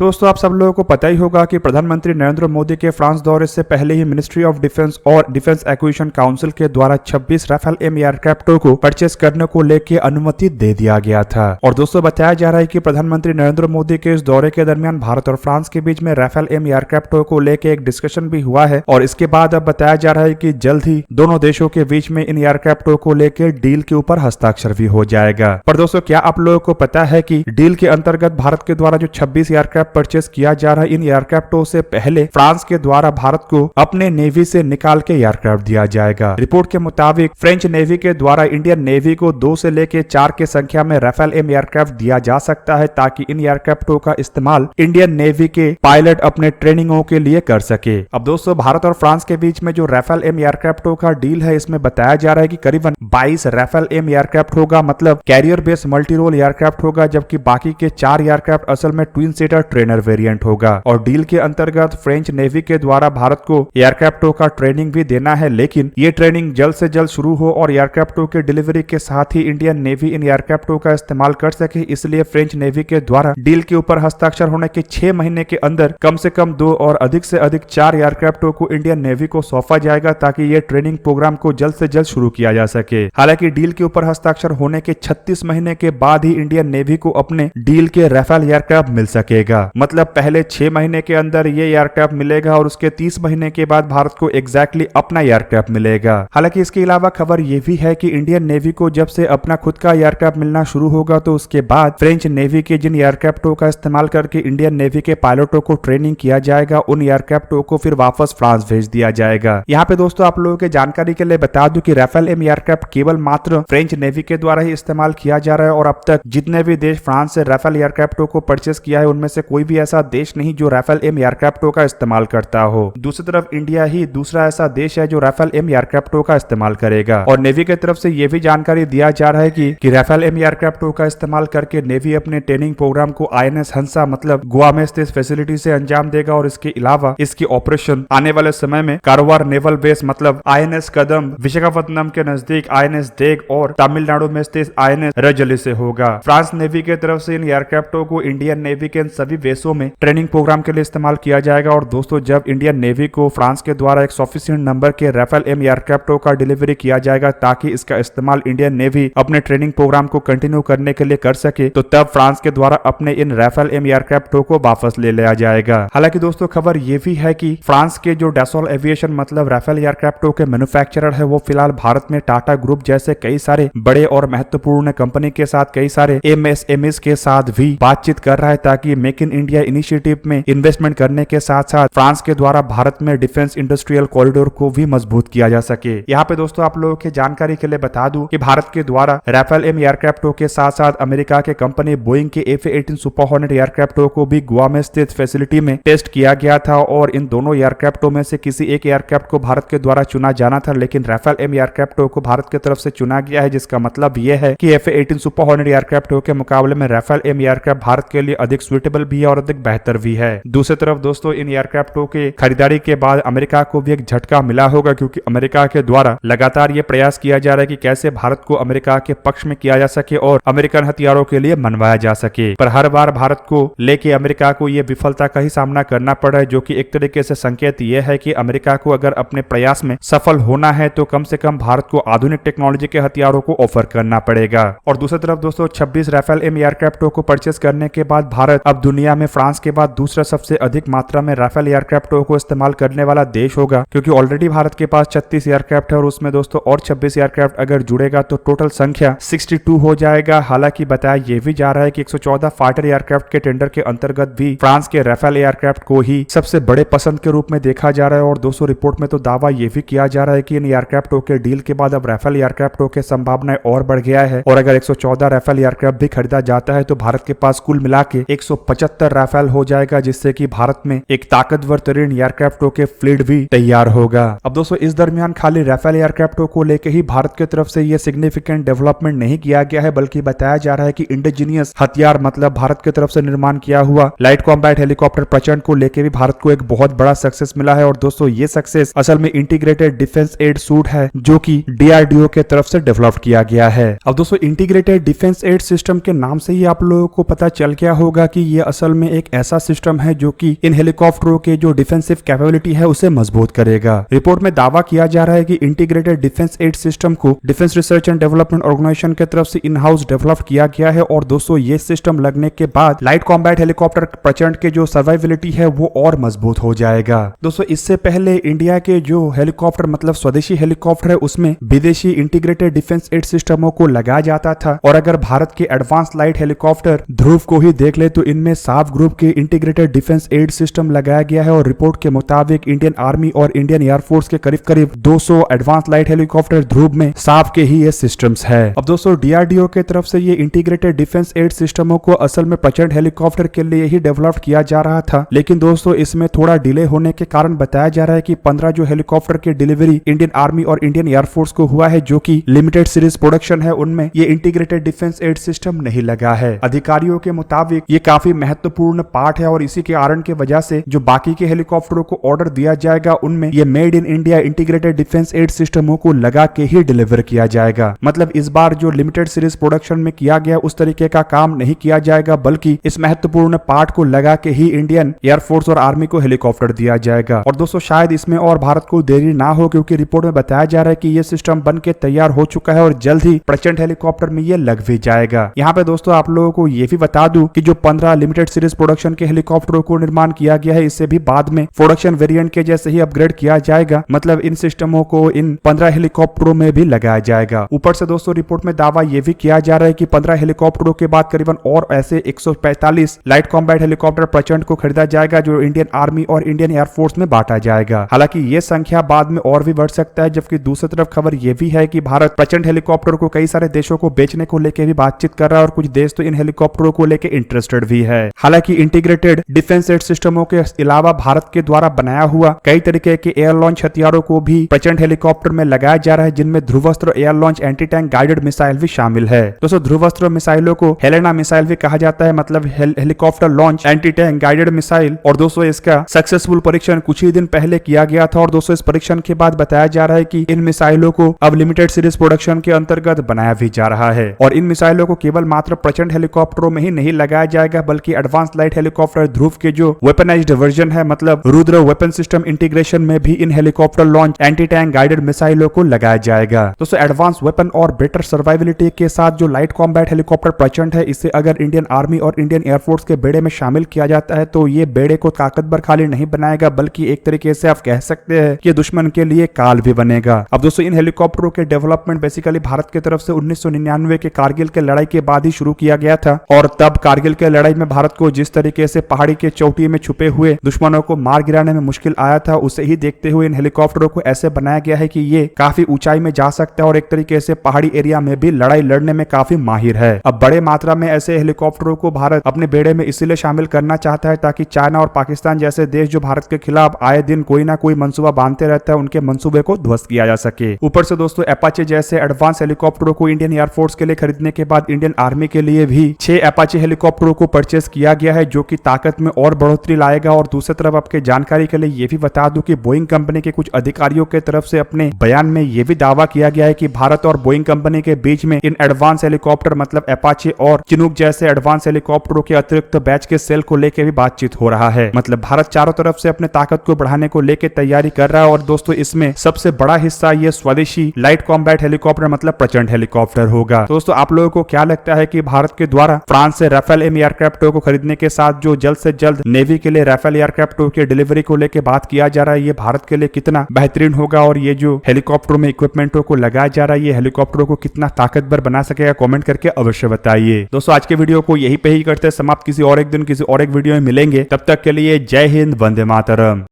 दोस्तों आप सब लोगों को पता ही होगा कि प्रधानमंत्री नरेंद्र मोदी के फ्रांस दौरे से पहले ही मिनिस्ट्री ऑफ डिफेंस और डिफेंस एक्विजिशन काउंसिल के द्वारा 26 राफेल एयरक्राफ्टों को परचेस करने को लेकर अनुमति दे दिया गया था। और दोस्तों बताया जा रहा है कि प्रधानमंत्री नरेंद्र मोदी के इस दौरे के दरमियान भारत और फ्रांस के बीच में राफेल एयरक्राफ्टों को लेकर एक डिस्कशन भी हुआ है और इसके बाद अब बताया जा रहा है कि जल्द ही दोनों देशों के बीच में इन एयरक्राफ्टों को लेकर डील के ऊपर हस्ताक्षर भी हो जाएगा। पर दोस्तों क्या आप लोगों को पता है कि डील के अंतर्गत भारत के द्वारा जो 26 एयरक्राफ्ट परचेस किया जा रहा है, इन एयरक्राफ्टों से पहले फ्रांस के द्वारा भारत को अपने नेवी से निकाल के एयरक्राफ्ट दिया जाएगा। रिपोर्ट के मुताबिक फ्रेंच नेवी के द्वारा इंडियन नेवी को 2 से लेकर 4 के संख्या में राफेल एयरक्राफ्ट दिया जा सकता है ताकि इन एयरक्राफ्टों का इस्तेमाल इंडियन नेवी के पायलट अपने ट्रेनिंगों के लिए कर सके। अब दोस्तों भारत और फ्रांस के बीच में जो राफेल एयरक्राफ्टों का डील है, इसमें बताया जा रहा है कि करीबन 22 राफेल एयरक्राफ्ट होगा, मतलब carrier based multi role aircraft होगा, जबकि बाकी के 4 एयरक्राफ्ट असल में ट्विन सीटर ट्रेनर वेरिएंट होगा। और डील के अंतर्गत फ्रेंच नेवी के द्वारा भारत को एयरक्राफ्टों का ट्रेनिंग भी देना है, लेकिन ये ट्रेनिंग जल्द से जल्द शुरू हो और एयरक्राफ्टों के डिलीवरी के साथ ही इंडियन नेवी इन एयरक्राफ्टों का इस्तेमाल कर सके। इसलिए फ्रेंच नेवी के द्वारा डील के ऊपर हस्ताक्षर होने के 6 महीने के अंदर कम से कम 2 और अधिक से अधिक 4 एयरक्राफ्टों को इंडियन नेवी को सौंपा जाएगा ताकि ये ट्रेनिंग प्रोग्राम को जल्द से जल्द शुरू किया जा सके। हालांकि डील के ऊपर हस्ताक्षर होने के 36 महीने के बाद ही इंडियन नेवी को अपने डील के राफेल एयरक्राफ्ट मिल सकेगा, मतलब पहले 6 महीने के अंदर ये एयरक्राफ्ट मिलेगा और उसके 30 महीने के बाद भारत को एग्जैक्टली अपना एयरक्राफ्ट मिलेगा। हालांकि इसके अलावा खबर ये भी है कि इंडियन नेवी को जब से अपना खुद का एयरक्राफ्ट मिलना शुरू होगा तो उसके बाद फ्रेंच नेवी के जिन एयरक्राफ्टों का इस्तेमाल करके इंडियन नेवी के पायलटों को ट्रेनिंग किया जाएगा, उन एयरक्राफ्टों को फिर वापस फ्रांस भेज दिया जाएगा। यहाँ पे दोस्तों आप लोगों के जानकारी के लिए बता दूं कि राफेल एयरक्राफ्ट केवल मात्र फ्रेंच नेवी के द्वारा ही इस्तेमाल किया जा रहा है और अब तक जितने भी देश फ्रांस से राफेल एयरक्राफ्टों को परचेस किया है उनमें से कोई भी ऐसा देश नहीं जो राफेल एयरक्राफ्टों का इस्तेमाल करता हो। दूसरी तरफ इंडिया ही दूसरा ऐसा देश है जो राफेल एयरक्राफ्टों का इस्तेमाल करेगा। और नेवी की तरफ से यह भी जानकारी दिया जा रहा है कि राफेल एयरक्राफ्टों का इस्तेमाल करके नेवी अपने ट्रेनिंग प्रोग्राम को INS हंसा मतलब गोवा में स्थित फैसिलिटी से अंजाम देगा और इसके अलावा इसकी ऑपरेशन आने वाले समय में कारवार नेवल बेस मतलब INS कदम, विशाखापट्टनम के नजदीक INS देग और तमिलनाडु में स्थित INS रजली से होगा। फ्रांस नेवी की तरफ से इन एयरक्राफ्टों को इंडियन नेवी के सभी बेसों में ट्रेनिंग प्रोग्राम के लिए इस्तेमाल किया जाएगा। और दोस्तों जब इंडियन नेवी को फ्रांस के द्वारा एक सफिशिएंट नंबर के राफेल एयरक्राफ्टों का डिलीवरी किया जाएगा ताकि इसका इस्तेमाल इंडियन नेवी अपने ट्रेनिंग प्रोग्राम को कंटिन्यू करने के लिए कर सके, तो तब फ्रांस के द्वारा अपने इन राफेल एयरक्राफ्टों को वापस ले लिया जाएगा। हालांकि दोस्तों खबर ये भी है कि फ्रांस के जो डैसोल एविएशन मतलब राफेल एयरक्राफ्टों के मैन्युफैक्चरर है वो फिलहाल भारत में टाटा ग्रुप जैसे कई सारे बड़े और महत्वपूर्ण कंपनी के साथ कई सारे MSMEs के साथ भी बातचीत कर रहा है ताकि मेक इन इंडिया इनिशिएटिव में इन्वेस्टमेंट करने के साथ साथ फ्रांस के द्वारा भारत में डिफेंस इंडस्ट्रियल कॉरिडोर को भी मजबूत किया जा सके। यहाँ पे दोस्तों आप लोगों की जानकारी के लिए बता दूं कि भारत के द्वारा राफेल एयरक्राफ्टों के साथ साथ अमेरिका के कंपनी बोइंग के F-18 सुपर हॉर्नेट एयरक्राफ्टों को भी गोवा में स्थित फैसिलिटी में टेस्ट किया गया था और इन दोनों एयरक्राफ्टों में से किसी एक एयरक्राफ्ट को भारत के द्वारा चुना जाना था, लेकिन राफेल एयरक्राफ्टों को भारत की तरफ से चुना गया है, जिसका मतलब यह है कि F-18 सुपर हॉर्नेट एयरक्राफ्टों के मुकाबले में राफेल एयरक्राफ्ट भारत के लिए अधिक सुइटेबल भी है और अधिक बेहतर भी है। दूसरी तरफ दोस्तों इन एयरक्राफ्टों के खरीदारी के बाद अमेरिका को भी एक झटका मिला होगा क्योंकि अमेरिका के द्वारा लगातार ये प्रयास किया जा रहा है कि कैसे भारत को अमेरिका के पक्ष में किया जा सके और अमेरिकन हथियारों के लिए मनवाया जा सके। पर हर बार भारत को लेके अमेरिका को ये विफलता का ही सामना करना पड़ा है, जो कि एक तरीके से संकेत ये है कि अमेरिका को अगर अपने प्रयास में सफल होना है तो कम से कम भारत को आधुनिक टेक्नोलॉजी के हथियारों को ऑफर करना पड़ेगा। और दूसरी तरफ दोस्तों 26 राफेल एयरक्राफ्टों को परचेस करने के बाद भारत अब दुनिया में फ्रांस के बाद दूसरा सबसे अधिक मात्रा में राफेल एयरक्राफ्टों को इस्तेमाल करने वाला देश होगा, क्योंकि ऑलरेडी भारत के पास 36 एयरक्राफ्ट है और उसमें दोस्तों और 26 एयरक्राफ्ट अगर जुड़ेगा तो टोटल संख्या 62 हो जाएगा। हालांकि बताया यह भी जा रहा है कि 114 फाइटर एयरक्राफ्ट के टेंडर के अंतर्गत भी फ्रांस के राफेल एयरक्राफ्ट को ही सबसे बड़े पसंद के रूप में देखा जा रहा है। और दोस्तों रिपोर्ट में तो दावा यह भी किया जा रहा है कि इन एयरक्राफ्टों के डील के बाद अब राफेल एयरक्राफ्टों के संभावनाएं और बढ़ गया है और अगर 114 राफेल एयरक्राफ्ट भी खरीदा जाता है तो भारत के पास कुल मिला के 175 राफेल हो जाएगा, जिससे कि भारत में एक ताकतवर तरीन एयरक्राफ्टों के फ्लीट भी तैयार होगा। अब दोस्तों इस दरमियान खाली राफेल एयरक्राफ्टों को लेकर ही भारत की तरफ से ये सिग्निफिकेंट डेवलपमेंट नहीं किया गया है, बल्कि बताया जा रहा है कि इंडिजीनियस हथियार मतलब भारत की तरफ से निर्माण किया हुआ लाइट कॉम्बैट हेलीकॉप्टर प्रचंड को लेकर भी भारत को एक बहुत बड़ा सक्सेस मिला है। और दोस्तों ये सक्सेस असल में इंटीग्रेटेड डिफेंस एड सूट है जो कि DRDO के तरफ से डेवलप किया गया है। अब दोस्तों इंटीग्रेटेड डिफेंस एड सिस्टम के नाम से ही आप लोगों को पता चल गया होगा कि ये असल असल में एक ऐसा सिस्टम है जो कि इन हेलीकॉप्टरों के जो डिफेंसिव कैपेबिलिटी है उसे मजबूत करेगा। रिपोर्ट में दावा किया जा रहा है कि इंटीग्रेटेड डिफेंस एड सिस्टम को defence research and development organisation की तरफ से इन हाउस डेवलप किया गया है और दोस्तों ये सिस्टम लगने के बाद लाइट कॉम्बैट हेलीकॉप्टर प्रचंड के जो सर्वाइविलिटी है वो और मजबूत हो जाएगा। दोस्तों इससे पहले इंडिया के जो हेलीकॉप्टर मतलब स्वदेशी हेलीकॉप्टर है उसमें विदेशी इंटीग्रेटेड डिफेंस एड सिस्टमों को लगाया जाता था और अगर भारत के एडवांस लाइट हेलीकॉप्टर ध्रुव को ही देख ले तो इनमें साफ ग्रुप के इंटीग्रेटेड डिफेंस एड सिस्टम लगाया गया है और रिपोर्ट के मुताबिक इंडियन आर्मी और इंडियन एयरफोर्स के करीब करीब 200 एडवांस लाइट हेलीकॉप्टर ध्रुव में साफ के ही ये सिस्टम्स है। अब दोस्तों डीआरडीओ के तरफ से ये इंटीग्रेटेड डिफेंस एड सिस्टमों को असल में प्रचंड हेलीकॉप्टर के लिए ही डेवलप किया जा रहा था, लेकिन दोस्तों इसमें थोड़ा डिले होने के कारण बताया जा रहा है कि 15 जो हेलीकॉप्टर की डिलीवरी इंडियन आर्मी और इंडियन एयरफोर्स को हुआ है जो कि लिमिटेड सीरीज प्रोडक्शन है उनमें ये इंटीग्रेटेड डिफेंस एड सिस्टम नहीं लगा है। अधिकारियों के मुताबिक ये काफी महत्वपूर्ण पार्ट है और इसी के कारण की वजह से जो बाकी के हेलीकॉप्टरों को ऑर्डर दिया जाएगा उनमें ये made in India integrated defence aid सिस्टमों को लगा के ही डिलीवर किया जाएगा। मतलब इस बार जो लिमिटेड सीरीज प्रोडक्शन में किया गया उस तरीके का काम नहीं किया जाएगा बल्कि इस महत्वपूर्ण पार्ट को लगा के ही इंडियन एयरफोर्स और आर्मी को हेलीकॉप्टर दिया जाएगा। और दोस्तों शायद इसमें और भारत को देरी ना हो क्योंकि रिपोर्ट में बताया जा रहा है कि ये सिस्टम बन के तैयार हो चुका है और जल्द ही प्रचंड हेलीकॉप्टर में ये लग भी जाएगा। यहाँ पे दोस्तों आप लोगों को ये भी बता दूं कि जो 15 लिमिटेड सीरीज प्रोडक्शन के हेलीकॉप्टरों को निर्माण किया गया है इससे भी बाद में प्रोडक्शन वेरिएंट के जैसे ही अपग्रेड किया जाएगा। मतलब इन सिस्टमों को इन 15 हेलीकॉप्टरों में भी लगाया जाएगा। ऊपर से दोस्तों रिपोर्ट में दावा यह भी किया जा रहा है कि 15 हेलीकॉप्टरों के बाद करीबन और ऐसे 145 लाइट कॉम्बैट हेलीकॉप्टर प्रचंड को खरीदा जाएगा जो इंडियन आर्मी और इंडियन एयरफोर्स में बांटा जाएगा। हालांकि ये संख्या बाद में और भी बढ़ सकता है, जबकि दूसरी तरफ खबर यह भी है कि भारत प्रचंड हेलीकॉप्टर को कई सारे देशों को बेचने को लेकर भी बातचीत कर रहा है और कुछ देश तो इन हेलीकॉप्टरों को लेकर इंटरेस्टेड भी है। हालांकि इंटीग्रेटेड डिफेंस एड सिस्टमों के अलावा भारत के द्वारा बनाया हुआ कई तरीके के एयर लॉन्च हथियारों को भी प्रचंड हेलीकॉप्टर में लगाया जा रहा है जिनमें Dhruvastra air launch anti tank guided missile भी शामिल है। दोस्तों ध्रुवस्त्र मिसाइलों को हेलेना मिसाइल भी कहा जाता है, मतलब helicopter launch anti tank guided missile. और दोस्तों इसका सक्सेसफुल परीक्षण कुछ ही दिन पहले किया गया था और दोस्तों इस परीक्षण के बाद बताया जा रहा है कि इन मिसाइलों को अब लिमिटेड सीरीज प्रोडक्शन के अंतर्गत बनाया भी जा रहा है। और इन मिसाइलों को केवल मात्र प्रचंड हेलीकॉप्टरों में ही नहीं लगाया जाएगा बल्कि एडवांस लाइट हेलीकॉप्टर ध्रुव के जो वेपनाइज्ड वर्जन है मतलब रुद्र वेपन सिस्टम इंटीग्रेशन में भी इन helicopter launch anti tank guided मिसाइलों को लगाया जाएगा। दोस्तों एडवांस वेपन और बेटर सर्वाइविलिटी के साथ जो लाइट कॉम्बैट हेलीकॉप्टर प्रचंड है इसे अगर इंडियन आर्मी और इंडियन एयरफोर्स के बेड़े में शामिल किया जाता है तो ये बेड़े को ताकतवर खाली नहीं बनाएगा बल्कि एक तरीके से आप कह सकते हैं कि दुश्मन के लिए काल भी बनेगा। अब दोस्तों इन हेलीकॉप्टरों के डेवलपमेंट बेसिकली भारत की तरफ से 1999 के कारगिल के लड़ाई के बाद ही शुरू किया गया था और तब कारगिल के लड़ाई में भारत को जिस तरीके से पहाड़ी के चोटी में छुपे हुए दुश्मनों को मार गिराने में मुश्किल आया था उसे ही देखते हुए इन हेलीकॉप्टरों को ऐसे बनाया गया है कि ये काफी ऊंचाई में जा सकता है और एक तरीके से पहाड़ी एरिया में भी लड़ाई लड़ने में काफी माहिर है। अब बड़े मात्रा में ऐसे हेलीकॉप्टरों को भारत अपने बेड़े में इसीलिए शामिल करना चाहता है ताकि चाइना और पाकिस्तान जैसे देश जो भारत के खिलाफ आए दिन कोई ना कोई मंसूबा बांधते रहता है उनके मंसूबे को ध्वस्त किया जा सके। ऊपर से दोस्तों अपाचे जैसे एडवांस हेलीकॉप्टरों को इंडियन एयरफोर्स के लिए खरीदने के बाद इंडियन आर्मी के लिए भी 6 अपाचे हेलीकॉप्टरों को परचेस किया गया है जो कि ताकत में और बढ़ोतरी लाएगा। और दूसरी तरफ आपके जानकारी के लिए ये भी बता दूं कि बोइंग कंपनी के कुछ अधिकारियों के तरफ से अपने बयान में ये भी दावा किया गया है कि भारत और बोइंग कंपनी के बीच में इन एडवांस हेलीकॉप्टर मतलब अपाचे और चिनूक जैसे एडवांस हेलीकॉप्टरों के अतिरिक्त बैच के सेल को लेकर भी बातचीत हो रहा है। मतलब भारत चारों तरफ से अपने ताकत को बढ़ाने को लेकर तैयारी कर रहा है और दोस्तों इसमें सबसे बड़ा हिस्सा ये स्वदेशी लाइट कॉम्बैट हेलीकॉप्टर मतलब प्रचंड हेलीकॉप्टर होगा। दोस्तों आप लोगों को क्या लगता है कि भारत के द्वारा फ्रांस से राफेल एम एयरक्राफ्टों को खरीदने के साथ जो जल्द से जल्द नेवी के लिए राफेल एयरक्राफ्टों की डिलीवरी को लेकर बात किया जा रहा है ये भारत के लिए कितना बेहतरीन होगा और ये जो हेलीकॉप्टरों में इक्विपमेंटों को लगाया जा रहा है ये हेलीकॉप्टरों को कितना ताकतवर बना सकेगा कमेंट करके अवश्य बताइए। दोस्तों आज के वीडियो को यही पे ही करते हैं समाप्त। किसी और एक दिन किसी और एक वीडियो में मिलेंगे, तब तक के लिए जय हिंद, वंदे मातरम।